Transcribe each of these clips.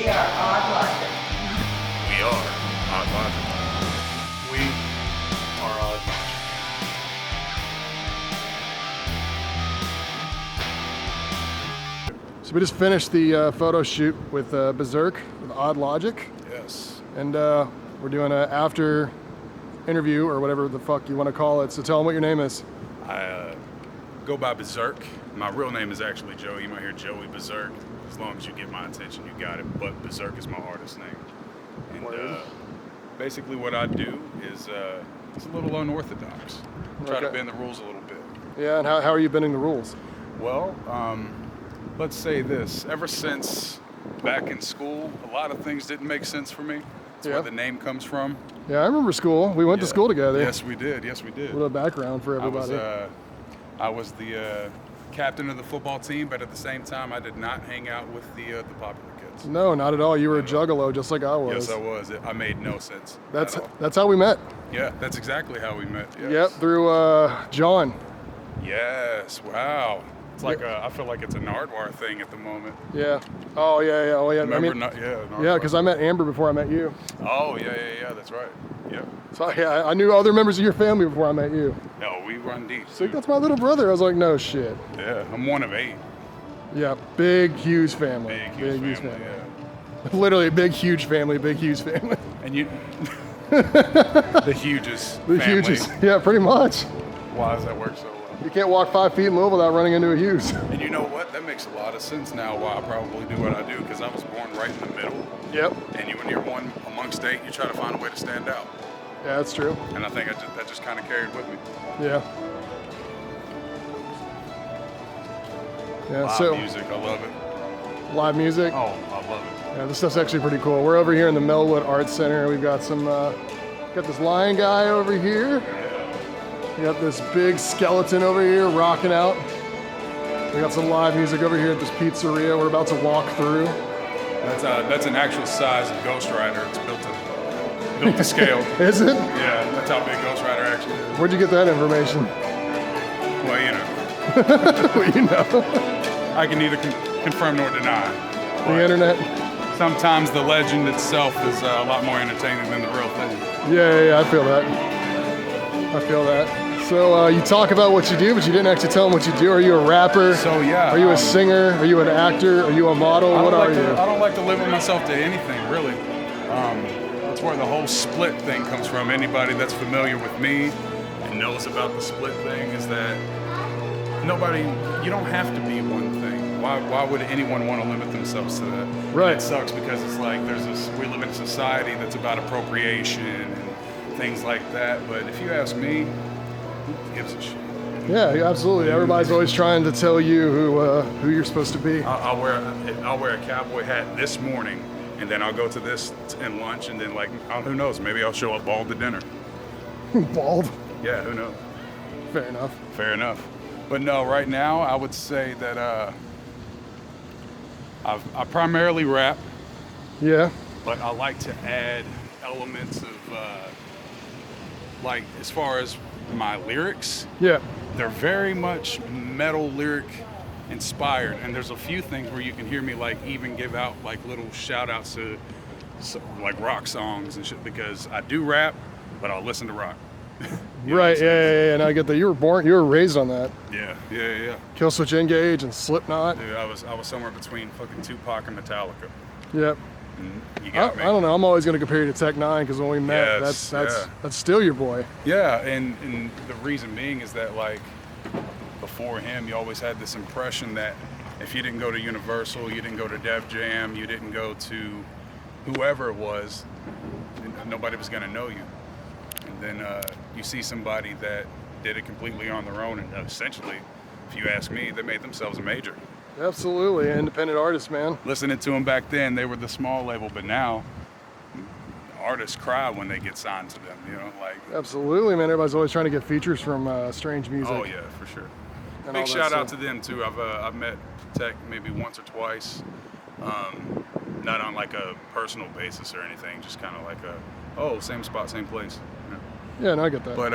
We are Odd Logic. We are Odd Logic. We are Odd Logic. So we just finished the photo shoot with Berserk, with Odd Logic. Yes. And we're doing an after interview or whatever the fuck you want to call it. So tell them what your name is. I go by Berserk. My real name is actually Joey. You might hear Joey Berserk. As long as you get my attention, you got it. But Berserk is my artist name. And basically what I do is it's a little unorthodox. Try to bend the rules a little bit. Yeah, and how are you bending the rules? Well, let's say this. Ever since back in school, a lot of things didn't make sense for me. That's where the name comes from. Yeah, I remember school. We went to school together. Yes, we did. Yes, we did. A little background for everybody. I was the captain of the football team, but at the same time, I did not hang out with the popular kids. No, not at all. You were a juggalo, just like I was. Yes, I was. I made no sense. That's how we met. Yeah, that's exactly how we met. Yes. Yep, through John. Yes. Wow. It's like I feel like it's a Nardwar thing at the moment. Yeah. Oh yeah. Oh yeah. Remember? Yeah, because I met Amber before I met you. Oh yeah. That's right. Yeah. So yeah, I knew other members of your family before I met you. No, we run deep. So that's my little brother. I was like, no shit. Yeah, I'm one of 8. Yeah, big Hughes family. Big Hughes family. Yeah. Literally, big huge family. Big Hughes family. And you, the hugest. The family. hugest. Yeah, pretty much. Why does that work so well? You can't walk 5 feet in Louisville without running into a Hughes. And you know what? That makes a lot of sense now why I probably do what I do, because I was born right in the middle. Yep. And when you're one amongst 8, you try to find a way to stand out. Yeah, that's true. And I think that just kind of carried with me. Yeah. Yeah. Live music, I love it. Live music. Oh, I love it. Yeah, this stuff's actually pretty cool. We're over here in the Melwood Art Center. We've got some, got this lion guy over here. We got this big skeleton over here rocking out. We got some live music over here at this pizzeria we're about to walk through. That's an actual size of Ghost Rider. It's built to scale. Is it? Yeah, that's how big Ghost Rider actually is. Where'd you get that information? Well, you know. Well, you know. I can neither confirm nor deny. The internet. Sometimes the legend itself is a lot more entertaining than the real thing. Yeah, I feel that. I feel that. So you talk about what you do, but you didn't actually tell them what you do. Are you a rapper? So yeah. Are you a singer? Are you an actor? Are you a model? What are you? I don't like to limit myself to anything, really. That's where the whole split thing comes from. Anybody that's familiar with me and knows about the split thing is that you don't have to be one thing. Why would anyone want to limit themselves to that? Right. And it sucks because it's like we live in a society that's about appropriation and things like that. But if you ask me, who gives a shit? Yeah, absolutely. Everybody's always trying to tell you who you're supposed to be. I'll wear a cowboy hat this morning, and then I'll go to this and lunch, and then who knows? Maybe I'll show up bald to dinner. Bald? Yeah, who knows? Fair enough. Fair enough. But no, right now I would say that I primarily rap. Yeah. But I like to add elements of as far as my lyrics. Yeah. They're very much metal lyric inspired, and there's a few things where you can hear me even give out little shout outs to rock songs and shit, because I do rap, but I'll listen to rock. Right, yeah, and I get that. You were raised on that. Yeah. Killswitch Engage and Slipknot. Dude, I was somewhere between fucking Tupac and Metallica. Yep. And you got me. I don't know. I'm always gonna compare you to Tech 9 because when we met, that's still your boy. Yeah, and the reason being is that before him, you always had this impression that if you didn't go to Universal, you didn't go to Def Jam, you didn't go to whoever it was, nobody was gonna know you. And then you see somebody that did it completely on their own, and essentially, if you ask me, they made themselves a major. Absolutely, independent artist, man. Listening to them back then, they were the small label, but now artists cry when they get signed to them, Absolutely, man. Everybody's always trying to get features from Strange Music. Oh yeah, for sure. And big shout out to them too. I've met Tech maybe once or twice, not on a personal basis or anything, just kind of same spot, same place. Yeah, no, I get that. But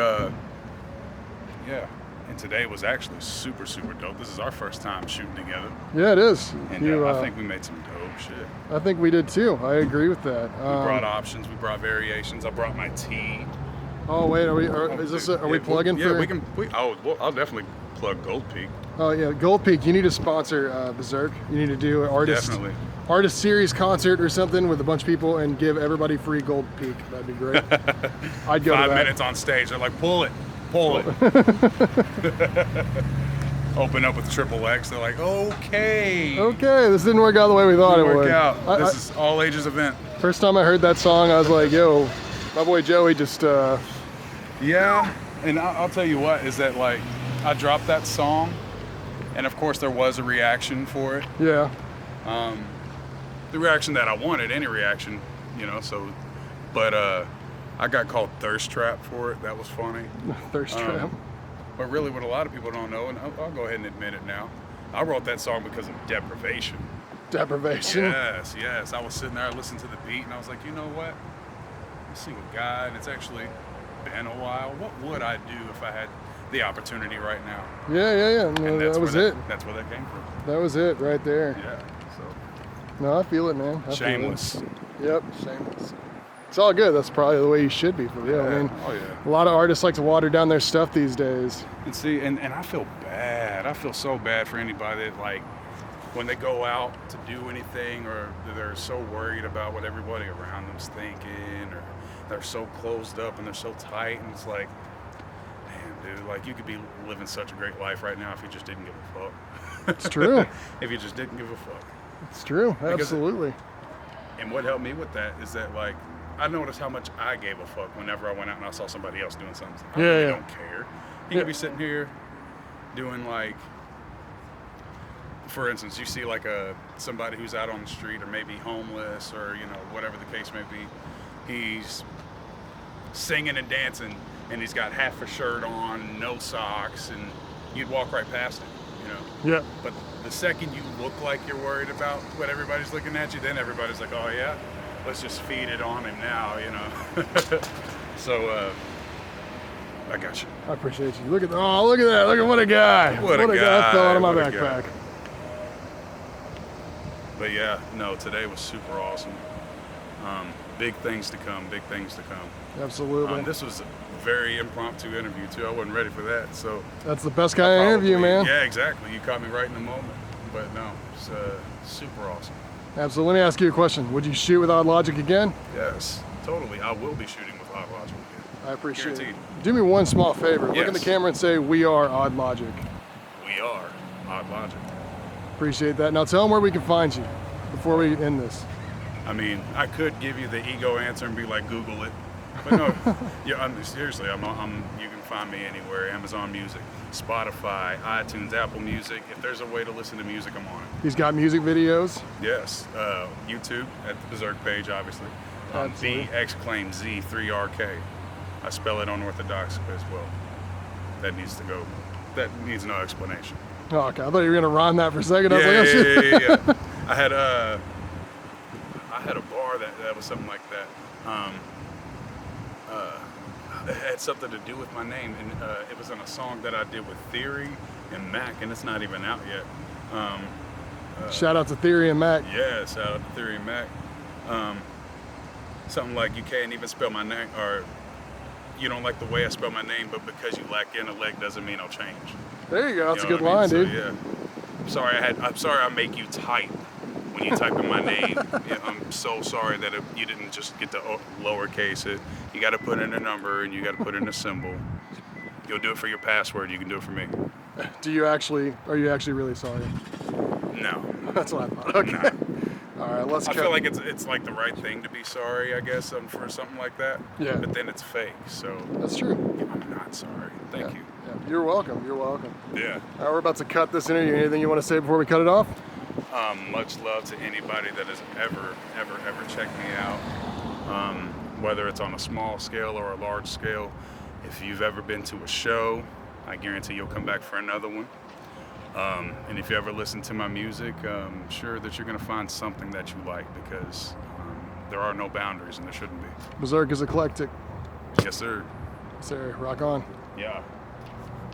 yeah, And today was actually super, super dope. This is our first time shooting together. Yeah, it is. And I think we made some dope shit. I think we did too. I agree with that. We brought options. We brought variations. I brought my tea. Oh wait, are we plugging for? Yeah, I'll definitely plug Gold Peak. Oh yeah, Gold Peak. You need to sponsor Berserk. You need to do an artist series concert or something with a bunch of people and give everybody free Gold Peak. That'd be great. I'd go 5 to that. minutes on stage. They're like, pull it. Open up with Triple X. They're like, okay. Okay, this didn't work out the way we thought it would. Work out. This is all ages event. First time I heard that song, I was like, yo, my boy Joey just. Yeah, and I'll tell you what is that like, I dropped that song, and of course there was a reaction for it. Yeah. The reaction that I wanted, any reaction, you know. So, but I got called Thirst Trap for it. That was funny. Thirst Trap. But really, what a lot of people don't know, and I'll go ahead and admit it now, I wrote that song because of deprivation. Deprivation. Yes. I was sitting there, listening to the beat, and I was like, you know what? Let's see what God. And it's actually been a while. What would I do if I had the opportunity right now? Yeah. No, that was it. That's where that came from. That was it right there. Yeah. So. No, I feel it, man. Shameless. Yep, shameless. It's all good. That's probably the way you should be for real. Yeah. I mean, Yeah. a lot of artists like to water down their stuff these days. And see, and I feel bad. I feel so bad for anybody that, like, when they go out to do anything, or they're so worried about what everybody around them's thinking, or they're so closed up and they're so tight, and it's like, damn, dude, like, you could be living such a great life right now if you just didn't give a fuck. It's true. If you just didn't give a fuck. It's true. Absolutely. And what helped me with that is that, like, I noticed how much I gave a fuck whenever I went out and I saw somebody else doing something. I really don't care. You could be sitting here doing, like, for instance, you see like somebody who's out on the street, or maybe homeless, or, you know, whatever the case may be. He's singing and dancing, and he's got half a shirt on, no socks, and you'd walk right past him, you know. Yeah. But the second you look like you're worried about what everybody's looking at you, then everybody's like, oh yeah, let's just feed it on him now, you know. So I got you. I appreciate you. Look at that! Look at what a guy! What a guy! That fell out of my backpack. But yeah, no, today was super awesome. Big things to come. Big things to come. Absolutely. This was a very impromptu interview too. I wasn't ready for that, so. That's the best kind of interview, man. Yeah, exactly. You caught me right in the moment. But no, it's super awesome. Absolutely. Let me ask you a question. Would you shoot with Odd Logic again? Yes, totally. I will be shooting with Odd Logic again. I appreciate Guaranteed. it. Do me one small favor. Yes. Look in the camera and say, "We are Odd Logic." We are Odd Logic. Appreciate that. Now tell them where we can find you before we end this. I mean, I could give you the ego answer and be like, Google it. But no, yeah, seriously, you can find me anywhere. Amazon Music, Spotify, iTunes, Apple Music. If there's a way to listen to music, I'm on it. He's got music videos. Yes, YouTube at the Berserk page, obviously. B exclaim Z3RK. I spell it unorthodox as well. That needs no explanation. Oh, okay. I thought you were gonna rhyme that for a second. I was like, oh, Yeah. shit. I had a bar that was something like that. It had something to do with my name, and it was in a song that I did with Theory and Mac, and it's not even out yet. Shout out to Theory and Mac. Yeah, shout out to Theory and Mac. Something like, you can't even spell my name, or you don't like the way I spell my name, but because you lack intellect doesn't mean I'll change. There you go. That's You a know good what I line, mean? dude. So, yeah. I'm sorry I make you type when you type in my name. Yeah, I'm so sorry that you didn't just get to lowercase it. You got to put in a number, and you got to put in a symbol. You'll do it for your password. You can do it for me. Are you actually really sorry? No. That's what I thought. Okay. No. All right, let's I feel like it's like the right thing to be sorry, I guess, for something like that. Yeah. But then it's fake, so That's true. I'm not sorry. Thank you. Yeah. You're welcome. You're welcome. Yeah. All right, we're about to cut this interview. Anything you want to say before we cut it off? Much love to anybody that has ever checked me out, whether it's on a small scale or a large scale. If you've ever been to a show, I guarantee you'll come back for another one. And if you ever listen to my music, I'm sure that you're going to find something that you like, because there are no boundaries, and there shouldn't be. Berserk is eclectic. Yes, sir. Sir, rock on. Yeah.